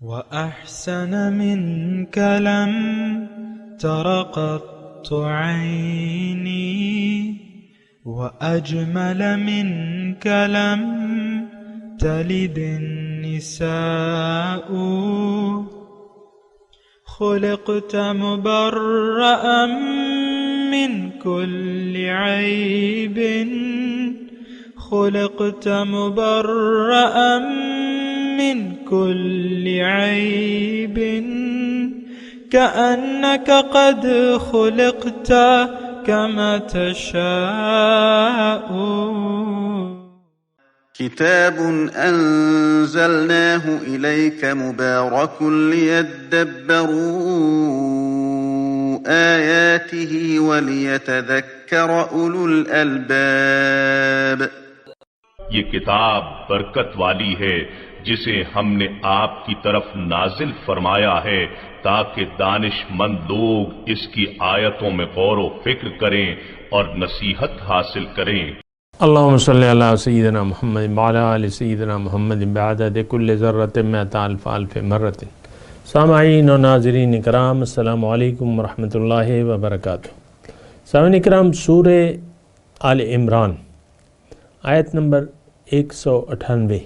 وأحسن منك لم تر قط عيني وأجمل منك لم تلد النساء خلقت مبرأ من كل عيب خلقت مبرأ من كل عيب كأنك قد خلقت كما تشاء كتاب أنزلناه إليك مبارك ليدبروا آياته وليتذكر أولو الألباب یہ کتاب برکت والی ہے جسے ہم نے آپ کی طرف نازل فرمایا ہے تاکہ دانش مند لوگ اس کی آیتوں میں غور و فکر کریں اور نصیحت حاصل کریں۔ اللہم صلی علی سیدنا محمد وعلی آل سیدنا محمد بعدد کل ذرۃ مئۃ الف الف مرۃ۔ سامعین و ناظرین اکرام، السلام علیکم ورحمۃ اللہ وبرکاتہ۔ سامعین اکرام، سورہ آل عمران آیت نمبر 198،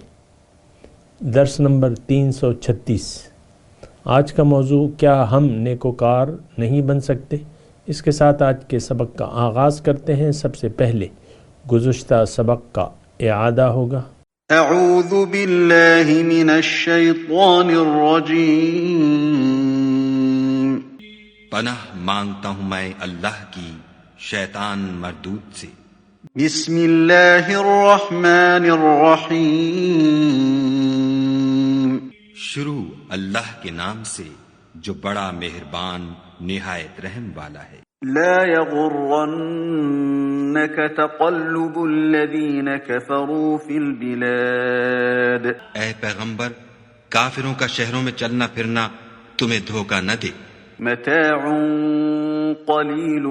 درس نمبر 336۔ آج کا موضوع، کیا ہم نیکوکار نہیں بن سکتے؟ اس کے ساتھ آج کے سبق کا آغاز کرتے ہیں۔ سب سے پہلے گزشتہ سبق کا اعادہ ہوگا۔ اعوذ باللہ من الشیطان الرجیم۔ پناہ مانگتا ہوں میں اللہ کی شیطان مردود سے۔ بسم اللہ الرحمن الرحیم۔ شروع اللہ کے نام سے جو بڑا مہربان نہایت رحم والا ہے۔ لا يغرنك تقلب الذین کفروا فی البلاد۔ اے پیغمبر، کافروں کا شہروں میں چلنا پھرنا تمہیں دھوکہ نہ دے۔ متاع قلیل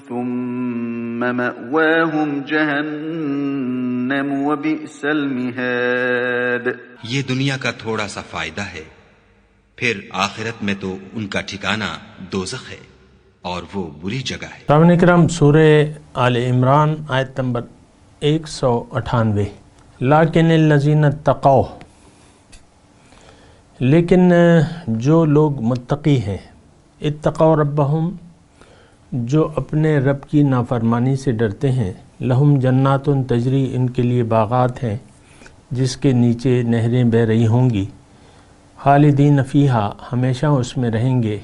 ثم مأواہم جہنم وبئس المہاد۔ یہ دنیا کا تھوڑا سا فائدہ ہے، پھر آخرت میں تو ان کا ٹھکانہ دوزخ ہے اور وہ بری جگہ ہے۔ سامعین اکرام، سورہ آل عمران آیت نمبر 198۔ لیکن الذین اتقوا، لیکن جو لوگ متقی ہیں، اتقوا ربہم، جو اپنے رب کی نافرمانی سے ڈرتے ہیں، لہم جنات تجری، ان کے لیے باغات ہیں جس کے نیچے نہریں بہہ رہی ہوں گی، خالدین فیہا، ہمیشہ اس میں رہیں گے،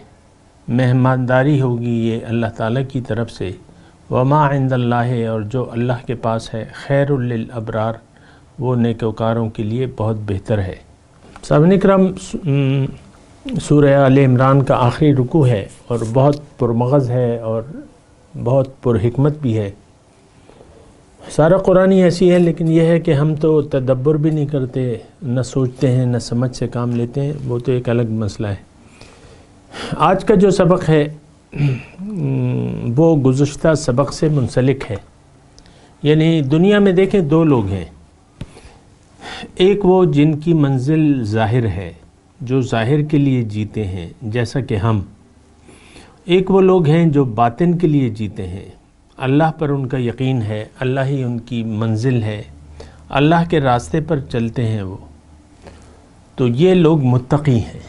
مہمانداری ہوگی یہ اللہ تعالیٰ کی طرف سے، وما عند اللہ، اور جو اللہ کے پاس ہے، خیر للابرار، وہ نیکوکاروں کے لیے بہت بہتر ہے۔ سامعین اکرام، سورہ آل عمران کا آخری رکوع ہے اور بہت پرمغز ہے اور بہت پرحکمت بھی ہے۔ سارا قرآن ہی ایسی ہے، لیکن یہ ہے کہ ہم تو تدبر بھی نہیں کرتے، نہ سوچتے ہیں، نہ سمجھ سے کام لیتے ہیں، وہ تو ایک الگ مسئلہ ہے۔ آج کا جو سبق ہے وہ گزشتہ سبق سے منسلک ہے۔ یعنی دنیا میں دیکھیں دو لوگ ہیں، ایک وہ جن کی منزل ظاہر ہے، جو ظاہر کے لیے جیتے ہیں جیسا کہ ہم، ایک وہ لوگ ہیں جو باطن کے لیے جیتے ہیں، اللہ پر ان کا یقین ہے، اللہ ہی ان کی منزل ہے، اللہ کے راستے پر چلتے ہیں وہ، تو یہ لوگ متقی ہیں۔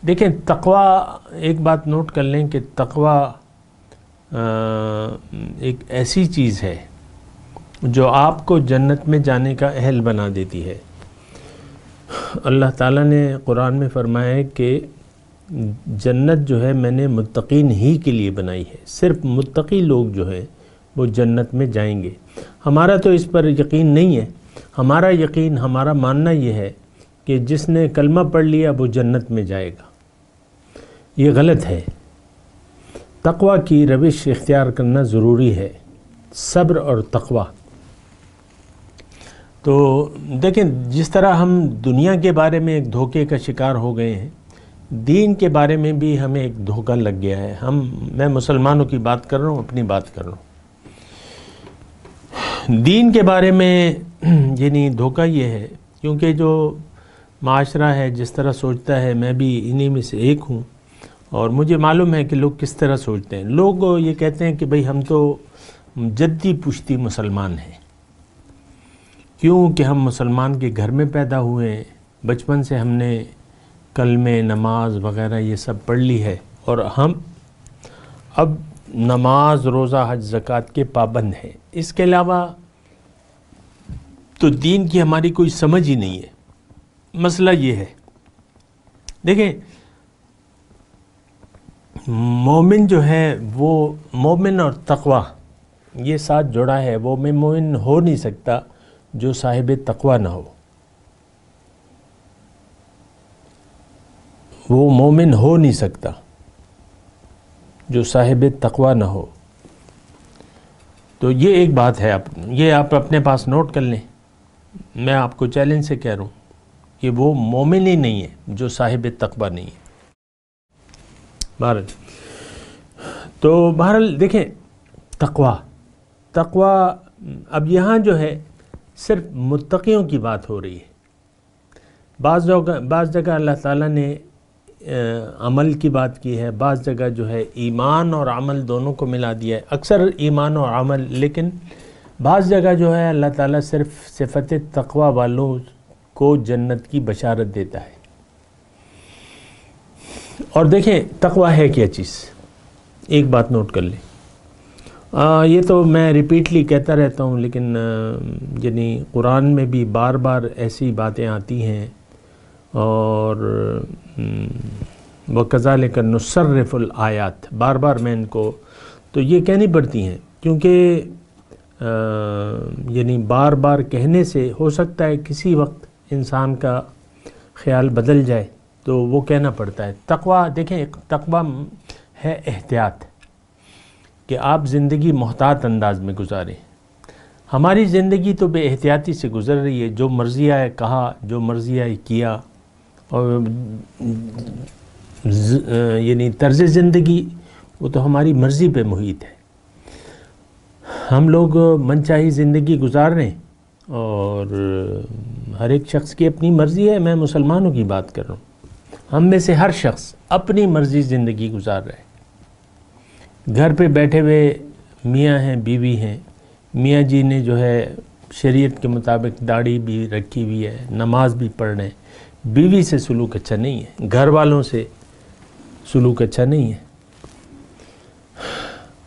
دیکھیں، تقوی، ایک بات نوٹ کر لیں کہ تقوی ایک ایسی چیز ہے جو آپ کو جنت میں جانے کا اہل بنا دیتی ہے۔ اللہ تعالیٰ نے قرآن میں فرمایا ہے کہ جنت جو ہے میں نے متقین ہی کے لیے بنائی ہے، صرف متقی لوگ جو ہیں وہ جنت میں جائیں گے۔ ہمارا تو اس پر یقین نہیں ہے، ہمارا یقین، ہمارا ماننا یہ ہے کہ جس نے کلمہ پڑھ لیا وہ جنت میں جائے گا۔ یہ غلط ہے۔ تقوی کی روش اختیار کرنا ضروری ہے، صبر اور تقوی۔ تو دیکھیں، جس طرح ہم دنیا کے بارے میں ایک دھوکے کا شکار ہو گئے ہیں، دین کے بارے میں بھی ہمیں ایک دھوکہ لگ گیا ہے۔ میں مسلمانوں کی بات کر رہا ہوں، اپنی بات کر رہا ہوں۔ دین کے بارے میں یعنی دھوکہ یہ ہے، کیونکہ جو معاشرہ ہے جس طرح سوچتا ہے میں بھی انہی میں سے ایک ہوں، اور مجھے معلوم ہے کہ لوگ کس طرح سوچتے ہیں۔ لوگ یہ کہتے ہیں کہ بھئی ہم تو جدی پشتی مسلمان ہیں، کیوں کہ ہم مسلمان کے گھر میں پیدا ہوئے ہیں، بچپن سے ہم نے کلمے، نماز وغیرہ یہ سب پڑھ لی ہے، اور ہم اب نماز، روزہ، حج، زکوٰۃ کے پابند ہیں، اس کے علاوہ تو دین کی ہماری کوئی سمجھ ہی نہیں ہے۔ مسئلہ یہ ہے، دیکھیں مومن جو ہے وہ مومن اور تقوی یہ ساتھ جڑا ہے، وہ مومن ہو نہیں سکتا جو صاحب تقوی نہ ہو، وہ مومن ہو نہیں سکتا جو صاحب تقوی نہ ہو۔ تو یہ ایک بات ہے، یہ آپ اپنے پاس نوٹ کر لیں، میں آپ کو چیلنج سے کہہ رہا ہوں کہ وہ مومن ہی نہیں ہے جو صاحب تقوی نہیں ہے۔ بہرحال دیکھیں تقوی اب یہاں جو ہے صرف متقیوں کی بات ہو رہی ہے۔ بعض جگہ اللہ تعالیٰ نے عمل کی بات کی ہے، بعض جگہ جو ہے ایمان اور عمل دونوں کو ملا دیا ہے، اکثر ایمان اور عمل، لیکن بعض جگہ جو ہے اللہ تعالیٰ صرف صفت تقوی والوں کو جنت کی بشارت دیتا ہے۔ اور دیکھیں تقوی ہے کیا چیز، ایک بات نوٹ کر لیں، یہ تو میں ریپیٹلی کہتا رہتا ہوں، لیکن یعنی قرآن میں بھی بار بار ایسی باتیں آتی ہیں، اور وَكَذَلِكَ نُصَرِّفُ الْآيَاتِ بار بار میں ان کو تو یہ کہنی پڑتی ہیں، کیونکہ یعنی بار بار کہنے سے ہو سکتا ہے کسی وقت انسان کا خیال بدل جائے، تو وہ کہنا پڑتا ہے۔ تقوی دیکھیں، تقوی ہے احتیاط، کہ آپ زندگی محتاط انداز میں گزاریں۔ ہماری زندگی تو بے احتیاطی سے گزر رہی ہے، جو مرضی آئے کہا، جو مرضی آئے کیا، اور یعنی طرز زندگی وہ تو ہماری مرضی پہ محیط ہے۔ ہم لوگ منچاہی زندگی گزار رہے ہیں، اور ہر ایک شخص کی اپنی مرضی ہے، میں مسلمانوں کی بات کر رہا ہوں، ہم میں سے ہر شخص اپنی مرضی زندگی گزار رہے ہیں۔ گھر پہ بیٹھے ہوئے میاں ہیں، بیوی ہیں، میاں جی نے جو ہے شریعت کے مطابق داڑھی بھی رکھی ہوئی ہے، نماز بھی پڑھ رہے ہیں، بیوی سے سلوک اچھا نہیں ہے، گھر والوں سے سلوک اچھا نہیں ہے،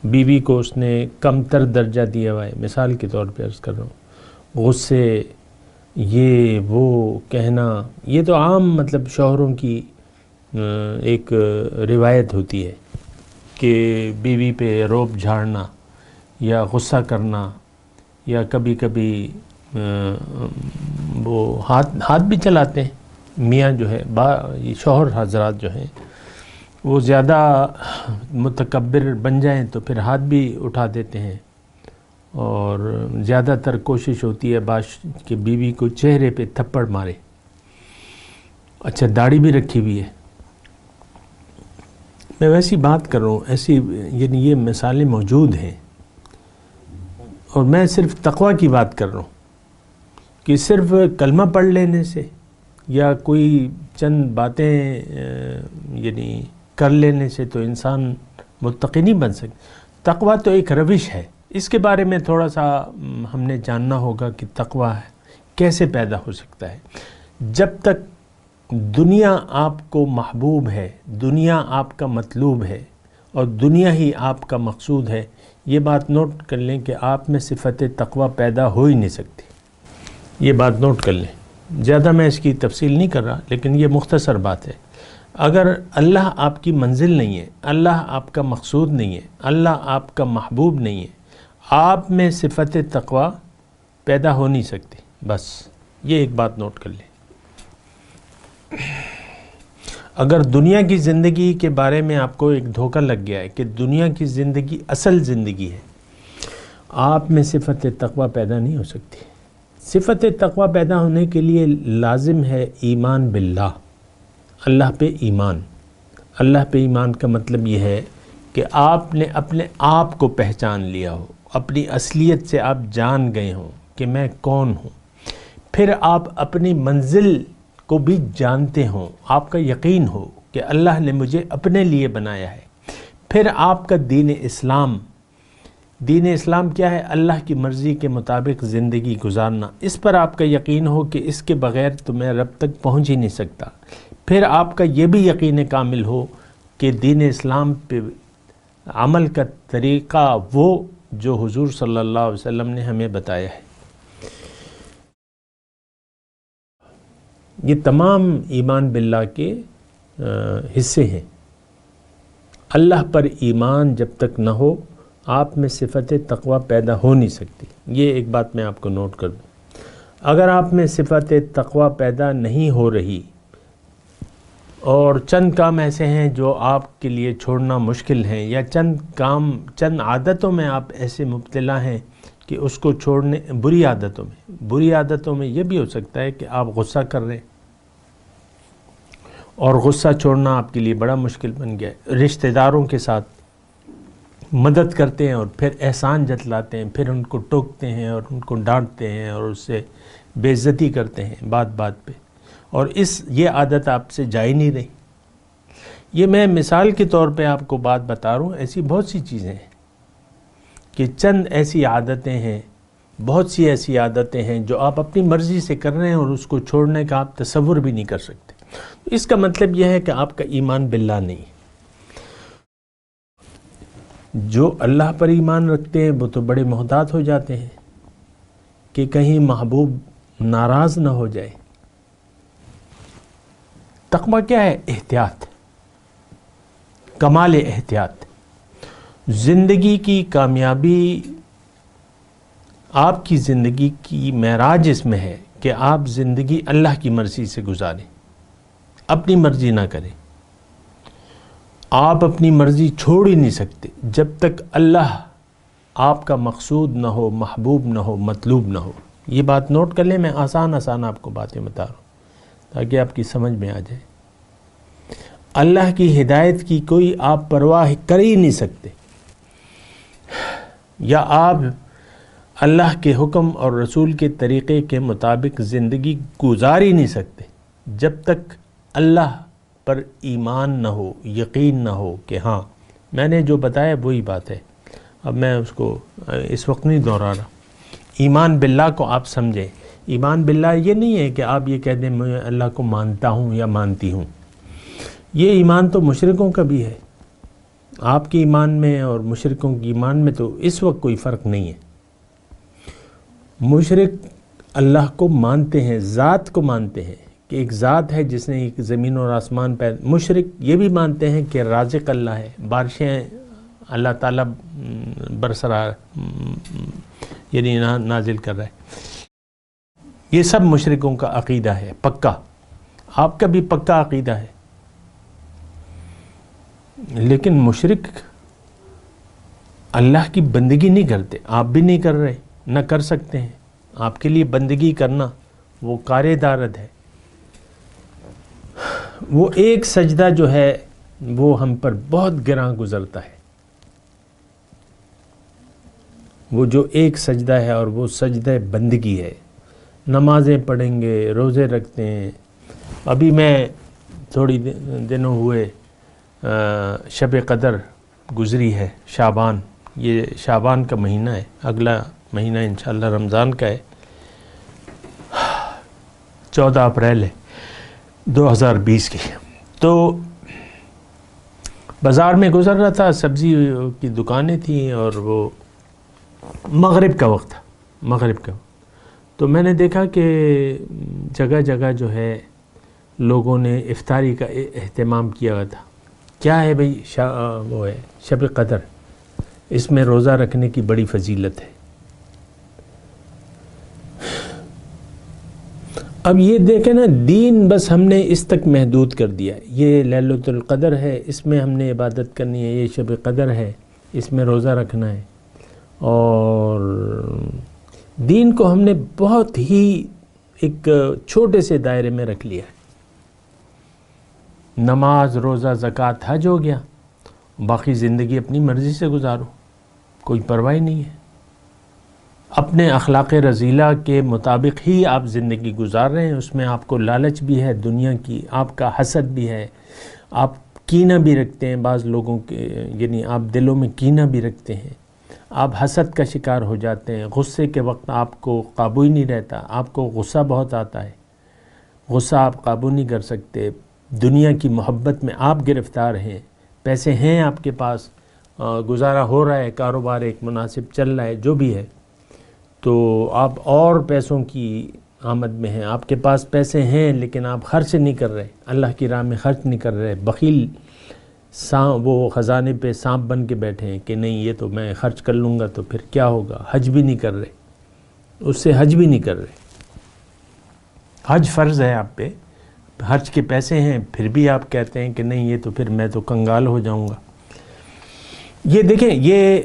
بیوی کو اس نے کم تر درجہ دیا ہوا ہے، مثال کے طور پہ عرض کر رہا ہوں، غصے، یہ وہ کہنا، یہ تو عام مطلب شوہروں کی ایک روایت ہوتی ہے کہ بیوی پہ روب جھاڑنا یا غصہ کرنا، یا کبھی کبھی وہ ہاتھ بھی چلاتے ہیں۔ میاں جو ہے شوہر حضرات جو ہیں وہ زیادہ متکبر بن جائیں تو پھر ہاتھ بھی اٹھا دیتے ہیں، اور زیادہ تر کوشش ہوتی ہے کہ بیوی کو چہرے پہ تھپڑ مارے۔ اچھا، داڑھی بھی رکھی ہوئی ہے، میں ویسی بات کر رہا ہوں، ایسی یعنی یہ مثالیں موجود ہیں، اور میں صرف تقوی کی بات کر رہا ہوں کہ صرف کلمہ پڑھ لینے سے یا کوئی چند باتیں یعنی کر لینے سے تو انسان متقی نہیں بن سکتا۔ تقوی تو ایک روش ہے، اس کے بارے میں تھوڑا سا ہم نے جاننا ہوگا کہ تقوی کیسے پیدا ہو سکتا ہے۔ جب تک دنیا آپ کو محبوب ہے، دنیا آپ کا مطلوب ہے، اور دنیا ہی آپ کا مقصود ہے، یہ بات نوٹ کر لیں کہ آپ میں صفت تقوی پیدا ہو ہی نہیں سکتی، یہ بات نوٹ کر لیں۔ زیادہ میں اس کی تفصیل نہیں کر رہا، لیکن یہ مختصر بات ہے۔ اگر اللہ آپ کی منزل نہیں ہے، اللہ آپ کا مقصود نہیں ہے، اللہ آپ کا محبوب نہیں ہے، آپ میں صفت تقوی پیدا ہو نہیں سکتی، بس یہ ایک بات نوٹ کر لیں۔ اگر دنیا کی زندگی کے بارے میں آپ کو ایک دھوکہ لگ گیا ہے کہ دنیا کی زندگی اصل زندگی ہے، آپ میں صفت تقوی پیدا نہیں ہو سکتی۔ صفت تقوی پیدا ہونے کے لیے لازم ہے ایمان باللہ، اللہ پہ ایمان۔ اللہ پہ ایمان کا مطلب یہ ہے کہ آپ نے اپنے آپ کو پہچان لیا ہو، اپنی اصلیت سے آپ جان گئے ہوں کہ میں کون ہوں، پھر آپ اپنی منزل کو بھی جانتے ہوں، آپ کا یقین ہو کہ اللہ نے مجھے اپنے لیے بنایا ہے، پھر آپ کا دین اسلام کیا ہے؟ اللہ کی مرضی کے مطابق زندگی گزارنا، اس پر آپ کا یقین ہو کہ اس کے بغیر تو میں رب تک پہنچ ہی نہیں سکتا، پھر آپ کا یہ بھی یقین کامل ہو کہ دین اسلام پہ عمل کا طریقہ وہ جو حضور صلی اللہ علیہ وسلم نے ہمیں بتایا ہے۔ یہ تمام ایمان باللہ کے حصے ہیں۔ اللہ پر ایمان جب تک نہ ہو آپ میں صفت تقوی پیدا ہو نہیں سکتی۔ یہ ایک بات میں آپ کو نوٹ کر دوں، اگر آپ میں صفت تقوی پیدا نہیں ہو رہی اور چند کام ایسے ہیں جو آپ کے لیے چھوڑنا مشکل ہیں، یا چند عادتوں میں آپ ایسے مبتلا ہیں کہ اس کو چھوڑنے، بری عادتوں میں یہ بھی ہو سکتا ہے کہ آپ غصہ کر رہے ہیں اور غصہ چھوڑنا آپ کے لیے بڑا مشکل بن گیا ہے، رشتہ داروں کے ساتھ مدد کرتے ہیں اور پھر احسان جتلاتے ہیں، پھر ان کو ٹوکتے ہیں اور ان کو ڈانٹتے ہیں اور اس سے بے عزتی کرتے ہیں بات پہ، اور یہ عادت آپ سے جا ہی نہیں رہی۔ یہ میں مثال کے طور پہ آپ کو بات بتا رہا ہوں، ایسی بہت سی چیزیں ہیں کہ چند ایسی عادتیں ہیں، بہت سی ایسی عادتیں ہیں جو آپ اپنی مرضی سے کر رہے ہیں اور اس کو چھوڑنے کا آپ تصور بھی نہیں کر سکتے۔ اس کا مطلب یہ ہے کہ آپ کا ایمان باللہ نہیں ہے۔ جو اللہ پر ایمان رکھتے ہیں وہ تو بڑے محتاط ہو جاتے ہیں کہ کہیں محبوب ناراض نہ ہو جائے۔ تقویٰ کیا ہے؟ احتیاط، کمال احتیاط۔ زندگی کی کامیابی، آپ کی زندگی کی معراج اس میں ہے کہ آپ زندگی اللہ کی مرضی سے گزاریں، اپنی مرضی نہ کریں۔ آپ اپنی مرضی چھوڑ ہی نہیں سکتے جب تک اللہ آپ کا مقصود نہ ہو، محبوب نہ ہو، مطلوب نہ ہو۔ یہ بات نوٹ کر لیں، میں آسان آپ کو باتیں بتا رہا ہوں تاکہ آپ کی سمجھ میں آ جائے۔ اللہ کی ہدایت کی کوئی آپ پرواہ کر ہی نہیں سکتے، یا آپ اللہ کے حکم اور رسول کے طریقے کے مطابق زندگی گزار ہی نہیں سکتے جب تک اللہ پر ایمان نہ ہو، یقین نہ ہو کہ ہاں میں نے جو بتایا وہی بات ہے۔ اب میں اس کو اس وقت نہیں دہرا رہا۔ ایمان باللہ کو آپ سمجھیں۔ ایمان باللہ یہ نہیں ہے کہ آپ یہ کہہ دیں میں اللہ کو مانتا ہوں یا مانتی ہوں۔ یہ ایمان تو مشرکوں کا بھی ہے۔ آپ کے ایمان میں اور مشرکوں کے ایمان میں تو اس وقت کوئی فرق نہیں ہے۔ مشرک اللہ کو مانتے ہیں، ذات کو مانتے ہیں کہ ایک ذات ہے جس نے ایک زمین اور آسمان پیدا۔ مشرک یہ بھی مانتے ہیں کہ رازق اللہ ہے، بارشیں اللہ تعالیٰ برسرا یعنی نازل کر رہا ہے۔ یہ سب مشرکوں کا عقیدہ ہے پکا، آپ کا بھی پکا عقیدہ ہے۔ لیکن مشرک اللہ کی بندگی نہیں کرتے، آپ بھی نہیں کر رہے، نہ کر سکتے ہیں۔ آپ کے لیے بندگی کرنا وہ کار دارد ہے۔ وہ ایک سجدہ جو ہے وہ ہم پر بہت گراں گزرتا ہے، وہ جو ایک سجدہ ہے اور وہ سجدہ بندگی ہے۔ نمازیں پڑھیں گے، روزے رکھتے ہیں۔ ابھی میں تھوڑی دنوں ہوئے شب قدر گزری ہے، شعبان، یہ شعبان کا مہینہ ہے، اگلا مہینہ انشاءاللہ رمضان کا ہے، 14 اپریل ہے 2020 کی۔ تو بازار میں گزر رہا تھا، سبزی کی دکانیں تھیں اور وہ مغرب کا وقت تھا، مغرب کا وقت۔ تو میں نے دیکھا کہ جگہ جگہ جو ہے لوگوں نے افطاری کا اہتمام کیا ہوا تھا۔ کیا ہے بھئی؟ وہ ہے شب قدر، اس میں روزہ رکھنے کی بڑی فضیلت ہے۔ اب یہ دیکھیں نا، دین بس ہم نے اس تک محدود کر دیا ہے۔ یہ لیلۃ القدر ہے، اس میں ہم نے عبادت کرنی ہے، یہ شب قدر ہے، اس میں روزہ رکھنا ہے۔ اور دین کو ہم نے بہت ہی ایک چھوٹے سے دائرے میں رکھ لیا ہے۔ نماز، روزہ، زکوٰۃ، حج ہو گیا، باقی زندگی اپنی مرضی سے گزارو، کوئی پرواہ نہیں ہے۔ اپنے اخلاق رذیلہ کے مطابق ہی آپ زندگی گزار رہے ہیں، اس میں آپ کو لالچ بھی ہے دنیا کی، آپ کا حسد بھی ہے، آپ کینہ بھی رکھتے ہیں بعض لوگوں کے، یعنی آپ دلوں میں کینہ بھی رکھتے ہیں، آپ حسد کا شکار ہو جاتے ہیں، غصے کے وقت آپ کو قابو ہی نہیں رہتا، آپ کو غصہ بہت آتا ہے، غصہ آپ قابو نہیں کر سکتے، دنیا کی محبت میں آپ گرفتار ہیں، پیسے ہیں آپ کے پاس، گزارا ہو رہا ہے، کاروبار ایک مناسب چل رہا ہے، جو بھی ہے، تو آپ اور پیسوں کی آمد میں ہیں، آپ کے پاس پیسے ہیں لیکن آپ خرچ نہیں کر رہے، اللہ کی راہ میں خرچ نہیں کر رہے، بخیل وہ خزانے پہ سانپ بن کے بیٹھے ہیں کہ نہیں یہ تو میں خرچ کر لوں گا تو پھر کیا ہوگا، حج بھی نہیں کر رہے، اس سے حج بھی نہیں کر رہے، حج فرض ہے آپ پہ، حج کے پیسے ہیں پھر بھی آپ کہتے ہیں کہ نہیں یہ تو پھر میں تو کنگال ہو جاؤں گا۔ یہ دیکھیں، یہ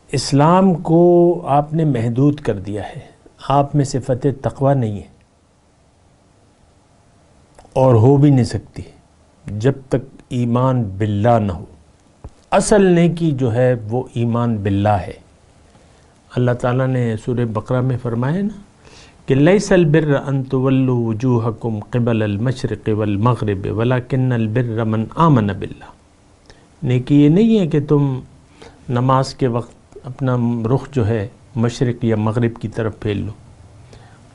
اسلام کو آپ نے محدود کر دیا ہے، آپ میں صفت تقوی نہیں ہے اور ہو بھی نہیں سکتی جب تک ایمان باللہ نہ ہو۔ اصل نیکی جو ہے وہ ایمان باللہ ہے۔ اللہ تعالیٰ نے سورہ بقرہ میں فرمایا نا کہ لیس البر ان تولوا وجوہکم قبل المشرق والمغرب ولکن البر من آمن باللہ۔ نیکی یہ نہیں ہے کہ تم نماز کے وقت اپنا رخ جو ہے مشرق یا مغرب کی طرف پھیر لو،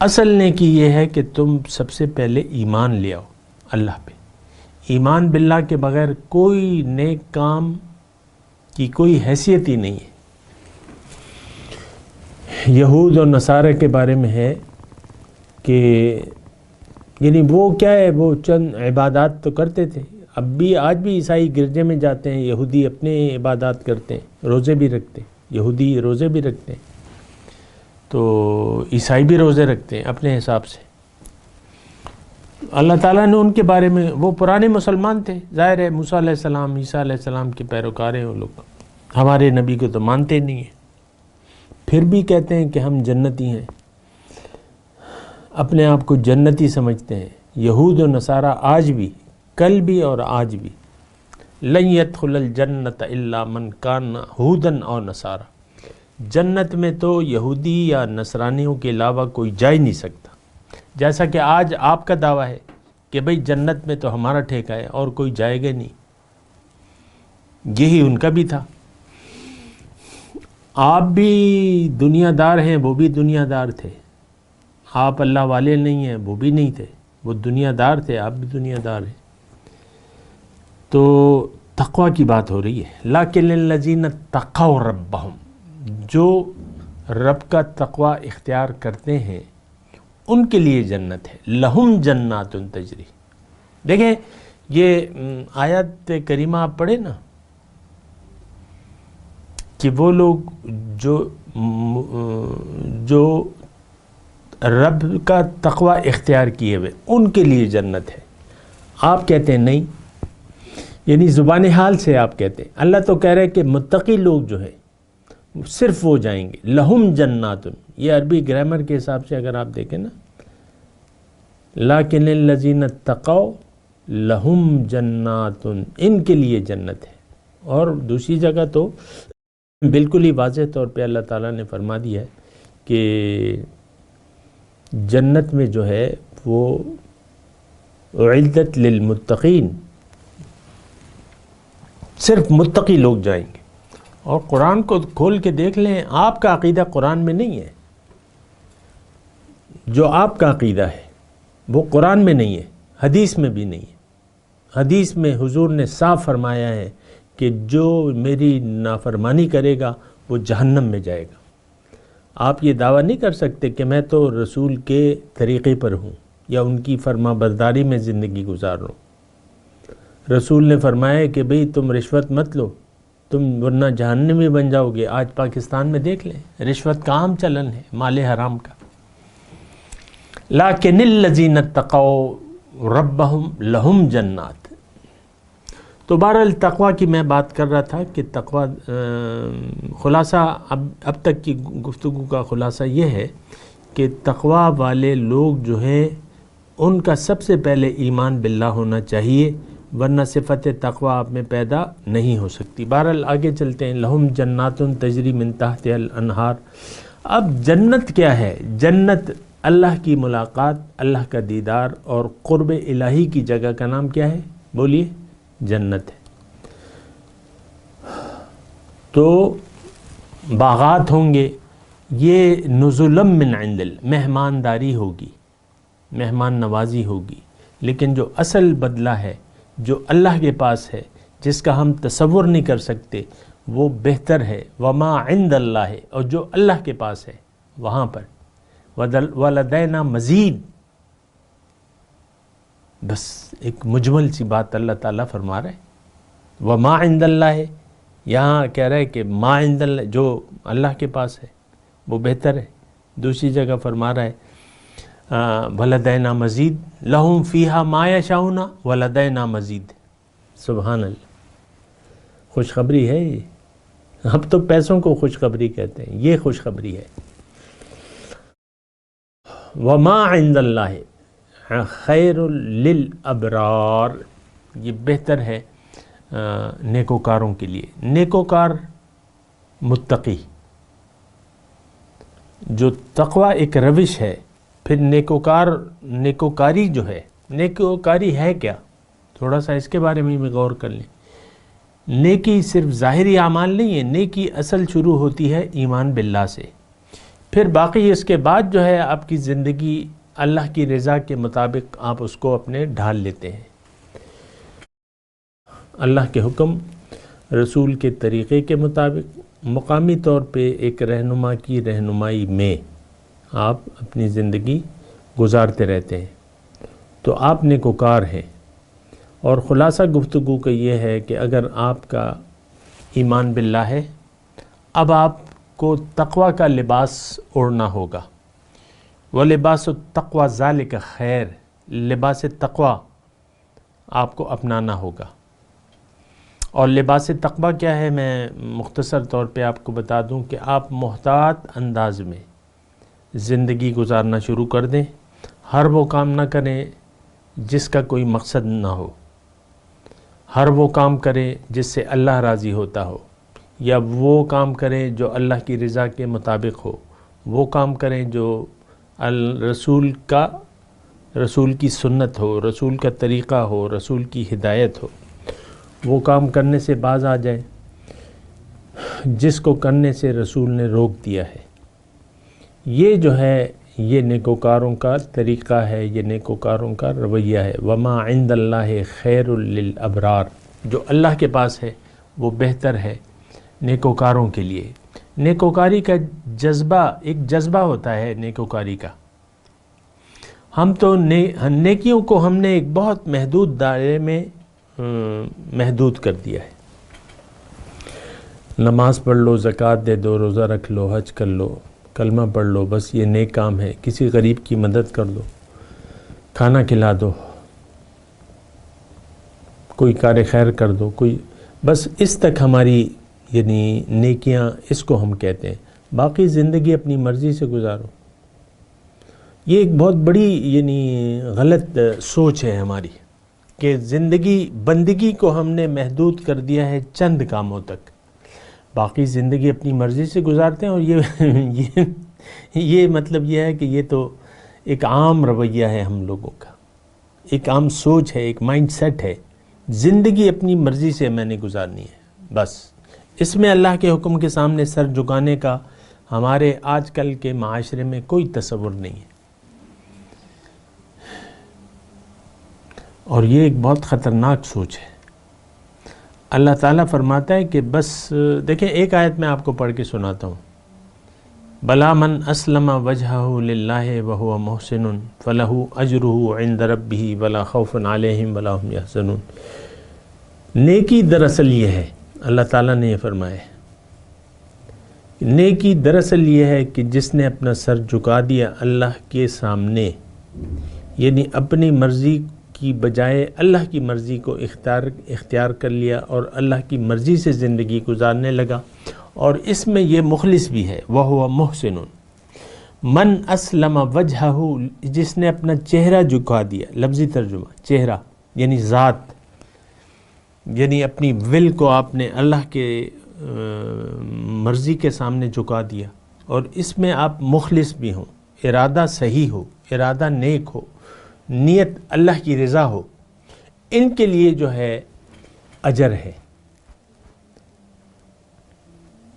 اصل نیکی یہ ہے کہ تم سب سے پہلے ایمان لے آؤ اللہ پہ۔ ایمان باللہ کے بغیر کوئی نیک کام کی کوئی حیثیت ہی نہیں ہے۔ یہود اور نصارہ کے بارے میں ہے کہ یعنی وہ کیا ہے، وہ چند عبادات تو کرتے تھے، اب بھی آج بھی عیسائی گرجے میں جاتے ہیں، یہودی اپنے عبادات کرتے ہیں، روزے بھی رکھتے ہیں، یہودی روزے بھی رکھتے ہیں، تو عیسائی بھی روزے رکھتے ہیں اپنے حساب سے۔ اللہ تعالیٰ نے ان کے بارے میں، وہ پرانے مسلمان تھے، ظاہر ہے موسیٰ علیہ السلام، عیسیٰ علیہ السلام کے پیروکار ہیں وہ لوگ، ہمارے نبی کو تو مانتے نہیں ہیں، پھر بھی کہتے ہیں کہ ہم جنتی ہیں، اپنے آپ کو جنتی سمجھتے ہیں۔ یہود و نصارہ آج بھی، کل بھی اور آج بھی، لن يدخل الجنت الا من کان ہودن اور نصارہ، جنت میں تو یہودی یا نصرانیوں کے علاوہ کوئی جا ہی نہیں سکتا، جیسا کہ آج آپ کا دعویٰ ہے کہ بھئی جنت میں تو ہمارا ٹھیکہ ہے اور کوئی جائے گا نہیں، یہی ان کا بھی تھا۔ آپ بھی دنیا دار ہیں، وہ بھی دنیا دار تھے، آپ اللہ والے نہیں ہیں، وہ بھی نہیں تھے، وہ دنیا دار تھے، آپ بھی دنیا دار ہیں۔ تو تقوی کی بات ہو رہی ہے، لیکن الذین اتقوا ربہم، جو رب کا تقوی اختیار کرتے ہیں ان کے لیے جنت ہے، لہم جنات تجری۔ دیکھیں یہ آیت کریمہ آپ پڑھیں نا کہ وہ لوگ جو رب کا تقوی اختیار کیے ہوئے ان کے لیے جنت ہے، آپ کہتے ہیں نہیں، یعنی زبان حال سے آپ کہتے ہیں، اللہ تو کہہ رہے کہ متقی لوگ جو ہے صرف وہ جائیں گے، لہم جنات، یہ عربی گرامر کے حساب سے اگر آپ دیکھیں نا، لیکن الذین اتقوا لہم جنات، ان کے لیے جنت ہے۔ اور دوسری جگہ تو بالکل ہی واضح طور پہ اللہ تعالیٰ نے فرما دیا ہے کہ جنت میں جو ہے وہ اعدت للمتقین، صرف متقی لوگ جائیں گے۔ اور قرآن کو کھول کے دیکھ لیں، آپ کا عقیدہ قرآن میں نہیں ہے، جو آپ کا عقیدہ ہے وہ قرآن میں نہیں ہے، حدیث میں بھی نہیں ہے۔ حدیث میں حضور نے صاف فرمایا ہے کہ جو میری نافرمانی کرے گا وہ جہنم میں جائے گا۔ آپ یہ دعویٰ نہیں کر سکتے کہ میں تو رسول کے طریقے پر ہوں یا ان کی فرما برداری میں زندگی گزار رہا ہوں۔ رسول نے فرمایا کہ بھئی تم رشوت مت لو، تم ورنہ جہنمی بن جاؤ گے۔ آج پاکستان میں دیکھ لیں، رشوت کا عام چلن ہے، مال حرام کا۔ لیکن الذین اتقوا ربہم لہم جنات۔ تو بہرحال تقوی کی میں بات کر رہا تھا کہ تقوی خلاصہ اب تک کی گفتگو کا خلاصہ یہ ہے کہ تقوی والے لوگ جو ہیں ان کا سب سے پہلے ایمان باللہ ہونا چاہیے، ورنہ صفت تقوی آپ میں پیدا نہیں ہو سکتی۔ بہرحال آگے چلتے ہیں، لہم جنات تجری من تحتها الانہار۔ اب جنت کیا ہے؟ جنت اللہ کی ملاقات، اللہ کا دیدار اور قرب الہی کی جگہ کا نام کیا ہے؟ بولیے، جنت ہے۔ تو باغات ہوں گے، یہ نزلم من عند اللہ، مہمانداری ہوگی، مہمان نوازی ہوگی، لیکن جو اصل بدلہ ہے جو اللہ کے پاس ہے، جس کا ہم تصور نہیں کر سکتے، وہ بہتر ہے۔ وما عند اللہ ہے، اور جو اللہ کے پاس ہے وہاں پر ولدینا مزید، بس ایک مجمل سی بات اللہ تعالیٰ فرما رہے ہیں۔ وما عند اللہ ہے، یہاں کہہ رہے کہ ما عند اللہ، جو اللہ کے پاس ہے وہ بہتر ہے۔ دوسری جگہ فرما رہا ہے ولدینا مزید، لہم فیہا ما یشاؤون ولدینا مزید۔ سبحان اللہ، خوشخبری ہے یہ۔ اب تو پیسوں کو خوشخبری کہتے ہیں، یہ خوشخبری ہے۔ وما عند اللہ خیر للابرار، یہ بہتر ہے نیکوکاروں کے لیے۔ نیکوکار متقی، جو تقوی ایک روش ہے، پھر نیکوکاری جو ہے، نیکوکاری ہے کیا؟ تھوڑا سا اس کے بارے میں بھی غور کر لیں۔ نیکی صرف ظاہری اعمال نہیں ہے، نیکی اصل شروع ہوتی ہے ایمان باللہ سے، پھر باقی اس کے بعد جو ہے آپ کی زندگی اللہ کی رضا کے مطابق آپ اس کو اپنے ڈھال لیتے ہیں۔ اللہ کے حکم، رسول کے طریقے کے مطابق مقامی طور پہ ایک رہنما کی رہنمائی میں آپ اپنی زندگی گزارتے رہتے ہیں، تو آپ نیکوکار ہیں۔ اور خلاصہ گفتگو کا یہ ہے کہ اگر آپ کا ایمان باللہ ہے، اب آپ کو تقوی کا لباس اوڑھنا ہوگا۔ وَلِبَاسُ التَّقْوَى ذَلِكَ خیر، لباس تقوی آپ کو اپنانا ہوگا۔ اور لباس تقوی کیا ہے، میں مختصر طور پہ آپ کو بتا دوں کہ آپ محتاط انداز میں زندگی گزارنا شروع کر دیں۔ ہر وہ کام نہ کریں جس کا کوئی مقصد نہ ہو، ہر وہ کام کریں جس سے اللہ راضی ہوتا ہو، یا وہ کام کریں جو اللہ کی رضا کے مطابق ہو، وہ کام کریں جو رسول کی سنت ہو، رسول کا طریقہ ہو، رسول کی ہدایت ہو، وہ کام کرنے سے باز آ جائیں جس کو کرنے سے رسول نے روک دیا ہے۔ یہ جو ہے یہ نیکوکاروں کا طریقہ ہے، یہ نیکوکاروں کا رویہ ہے۔ وما عند اللہ خیر للابرار، جو اللہ کے پاس ہے وہ بہتر ہے نیکوکاروں کے لیے۔ نیکوکاری کا جذبہ، ایک جذبہ ہوتا ہے نیکوکاری کا۔ ہم تو نیکیوں کو ہم نے ایک بہت محدود دائرے میں محدود کر دیا ہے۔ نماز پڑھ لو، زکوٰۃ دے دو، روزہ رکھ لو، حج کر لو، کلمہ پڑھ لو، بس یہ نیک کام ہے۔ کسی غریب کی مدد کر دو، کھانا کھلا دو، کوئی کار خیر کر دو، کوئی، بس اس تک ہماری یعنی نیکیاں اس کو ہم کہتے ہیں۔ باقی زندگی اپنی مرضی سے گزارو۔ یہ ایک بہت بڑی یعنی غلط سوچ ہے ہماری کہ زندگی، بندگی کو ہم نے محدود کر دیا ہے چند کاموں تک، باقی زندگی اپنی مرضی سے گزارتے ہیں۔ اور یہ مطلب یہ ہے کہ یہ تو ایک عام رویہ ہے ہم لوگوں کا، ایک عام سوچ ہے، ایک مائنڈ سیٹ ہے، زندگی اپنی مرضی سے میں نے گزارنی ہے بس۔ اس میں اللہ کے حکم کے سامنے سر جھکانے کا ہمارے آج کل کے معاشرے میں کوئی تصور نہیں ہے، اور یہ ایک بہت خطرناک سوچ ہے۔ اللہ تعالیٰ فرماتا ہے کہ بس دیکھیں، ایک آیت میں آپ کو پڑھ کے سناتا ہوں۔ بلا من اسلم وجہہ للہ وہو محسن فلہ اجرہ عند ربہ ولا خوف علیہم ولا ہم یحزنون۔ نیکی دراصل یہ ہے، اللہ تعالیٰ نے یہ فرمایا ہے، نیکی دراصل یہ ہے کہ جس نے اپنا سر جھکا دیا اللہ کے سامنے، یعنی اپنی مرضی کی بجائے اللہ کی مرضی کو اختیار کر لیا اور اللہ کی مرضی سے زندگی گزارنے لگا، اور اس میں یہ مخلص بھی ہے، وَهُوَ مُحْسِنٌ من اسلم وجہہ، جس نے اپنا چہرہ جھکا دیا، لفظی ترجمہ چہرہ یعنی ذات، یعنی اپنی ول کو آپ نے اللہ کے مرضی کے سامنے جھکا دیا، اور اس میں آپ مخلص بھی ہوں، ارادہ صحیح ہو، ارادہ نیک ہو، نیت اللہ کی رضا ہو، ان کے لیے جو ہے اجر ہے،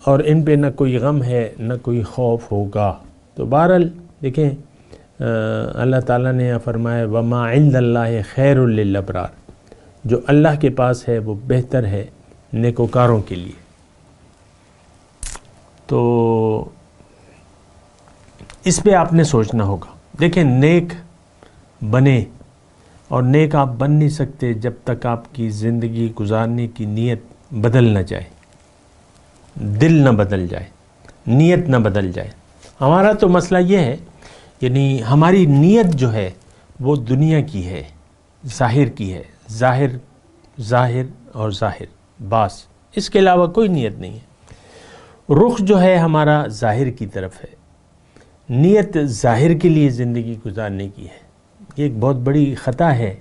اور ان پہ نہ کوئی غم ہے نہ کوئی خوف ہوگا۔ تو بہرحال دیکھیں اللہ تعالیٰ نے فرمایا وما عند اللہ خیر للابرار، جو اللہ کے پاس ہے وہ بہتر ہے نیکوکاروں کے لیے۔ تو اس پہ آپ نے سوچنا ہوگا۔ دیکھیں نیک بنے، اور نیک آپ بن نہیں سکتے جب تک آپ کی زندگی گزارنے کی نیت بدل نہ جائے، دل نہ بدل جائے، نیت نہ بدل جائے۔ ہمارا تو مسئلہ یہ ہے، یعنی ہماری نیت جو ہے وہ دنیا کی ہے، ظاہر کی ہے، ظاہر اور ظاہر، بس اس کے علاوہ کوئی نیت نہیں ہے۔ رخ جو ہے ہمارا ظاہر کی طرف ہے، نیت ظاہر کے لیے زندگی گزارنے کی ہے۔ یہ ایک بہت بڑی خطا ہے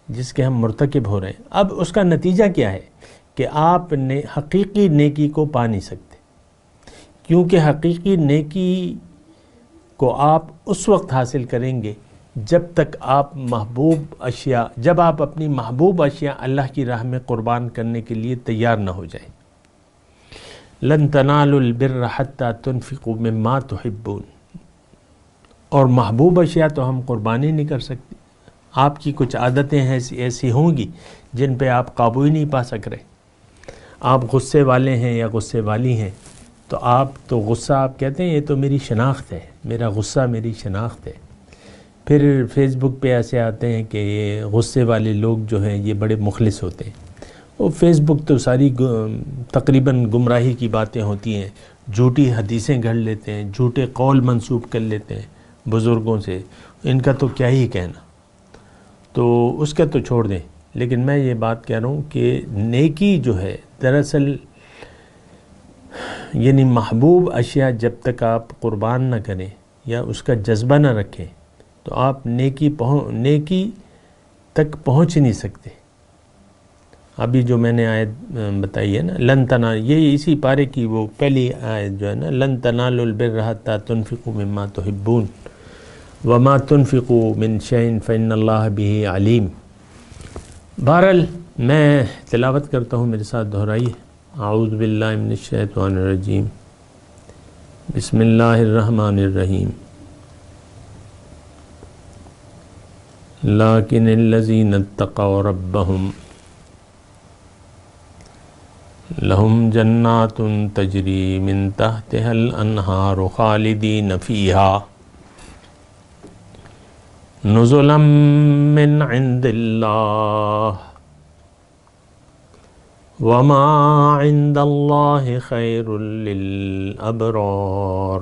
جس کے ہم مرتکب ہو رہے ہیں۔ اب اس کا نتیجہ کیا ہے کہ آپ نے حقیقی نیکی کو پا نہیں سکتے، کیونکہ حقیقی نیکی کو آپ اس وقت حاصل کریں گے جب تک آپ جب آپ اپنی محبوب اشیاء اللہ کی راہ میں قربان کرنے کے لیے تیار نہ ہو جائیں۔ لن تنالوا البر حتى تنفقوا مما تحبون، اور محبوب اشیاء تو ہم قربانی نہیں کر سکتے۔ آپ کی کچھ عادتیں ایسی ہوں گی جن پہ آپ قابو ہی نہیں پا سک رہے۔ آپ غصے والے ہیں یا غصے والی ہیں، تو آپ تو غصہ آپ کہتے ہیں یہ تو میری شناخت ہے، میرا غصہ میری شناخت ہے۔ پھر فیس بک پہ ایسے آتے ہیں کہ یہ غصے والے لوگ جو ہیں یہ بڑے مخلص ہوتے ہیں۔ وہ فیس بک تو ساری تقریباً گمراہی کی باتیں ہوتی ہیں، جھوٹی حدیثیں گھڑ لیتے ہیں، جھوٹے قول منسوب کر لیتے ہیں بزرگوں سے، ان کا تو کیا ہی کہنا، تو اس کا تو چھوڑ دیں۔ لیکن میں یہ بات کہہ رہا ہوں کہ نیکی جو ہے دراصل یعنی محبوب اشیاء جب تک آپ قربان نہ کریں یا اس کا جذبہ نہ رکھیں تو آپ نیکی تک پہنچ نہیں سکتے۔ ابھی جو میں نے آیت بتائی ہے نا، لن تنالوا، یہ اسی پارے کی وہ پہلی آیت جو ہے نا، لن تنالوا البر حتى تنفقوا مما تحبون وما تنفقوا من شيء فإن الله به علیم۔ بہرحال میں تلاوت کرتا ہوں، میرے ساتھ دہرائیے۔ اعوذ باللہ من الشیطان الرجیم، بسم اللہ الرحمن الرحیم۔ لیکن الذین اتقوا ربهم لهم جنات تجری من تحتها الانہار خالدین فیہا نزلا من عند اللہ وما عند اللہ خیر للابرار۔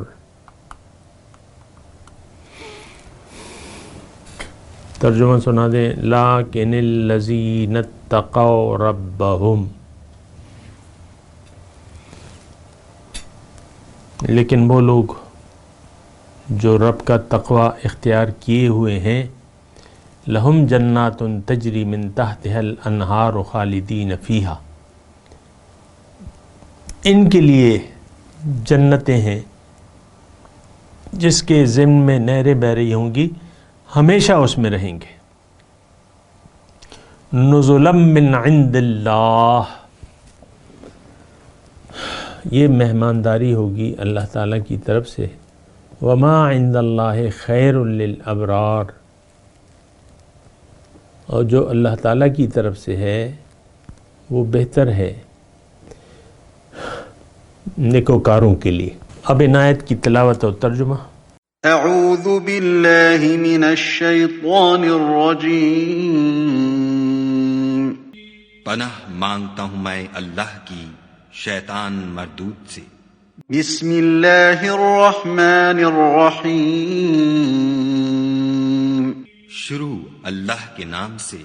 ترجمہ سنا دیں۔ لیکن الذین اتقوا ربهم، لیکن وہ لوگ جو رب کا تقوی اختیار کیے ہوئے ہیں، لہم جنات تجری من تحتها الانہار خالدین فیہا، ان کے لیے جنتیں ہیں جس کے ضمن میں نہریں بہہ رہی ہوں گی، ہمیشہ اس میں رہیں گے۔ نزلا من عند اللہ، یہ مہمانداری ہوگی اللہ تعالیٰ کی طرف سے۔ وما عند اللہ خیر للابرار، اور جو اللہ تعالیٰ کی طرف سے ہے وہ بہتر ہے نیکوکاروں کے لیے۔ اب ان آیت کی تلاوت اور ترجمہ۔ اعوذ باللہ من الشیطان الرجیم، پناہ مانگتا ہوں میں اللہ کی شیطان مردود سے۔ بسم اللہ الرحمن الرحیم، شروع اللہ کے نام سے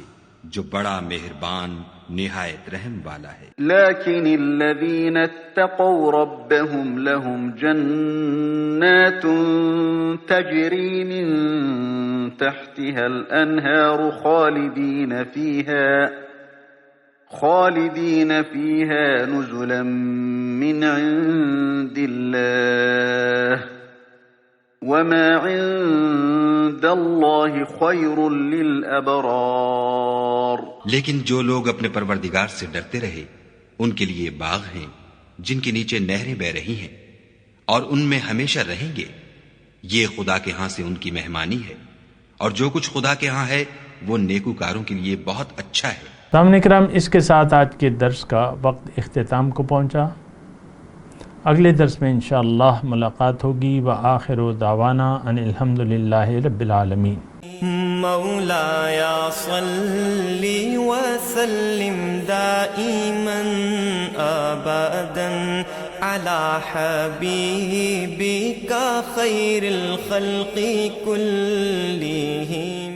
جو بڑا مہربان نہایت رحم والا ہے۔ لیکن الذین اتقوا ربهم لهم جنات تجری من تحتها الانہار خالدين فيها نزلا من عند الله وما عند الله خير للأبرار. لیکن جو لوگ اپنے پروردگار سے ڈرتے رہے ان کے لیے باغ ہیں جن کے نیچے نہریں بہ رہی ہیں اور ان میں ہمیشہ رہیں گے. یہ خدا کے ہاں سے ان کی مہمانی ہے اور جو کچھ خدا کے ہاں ہے وہ نیکوکاروں کے لیے بہت اچھا ہے. سامعین کرام، اس کے ساتھ آج کے درس کا وقت اختتام کو پہنچا. اگلے درس میں انشاءاللہ ملاقات ہوگی. وآخر دعوانا ان الحمدللہ رب العالمین. مولایا صلی وسلم دائما ابدا على حبیبک خیر الخلق کلہم.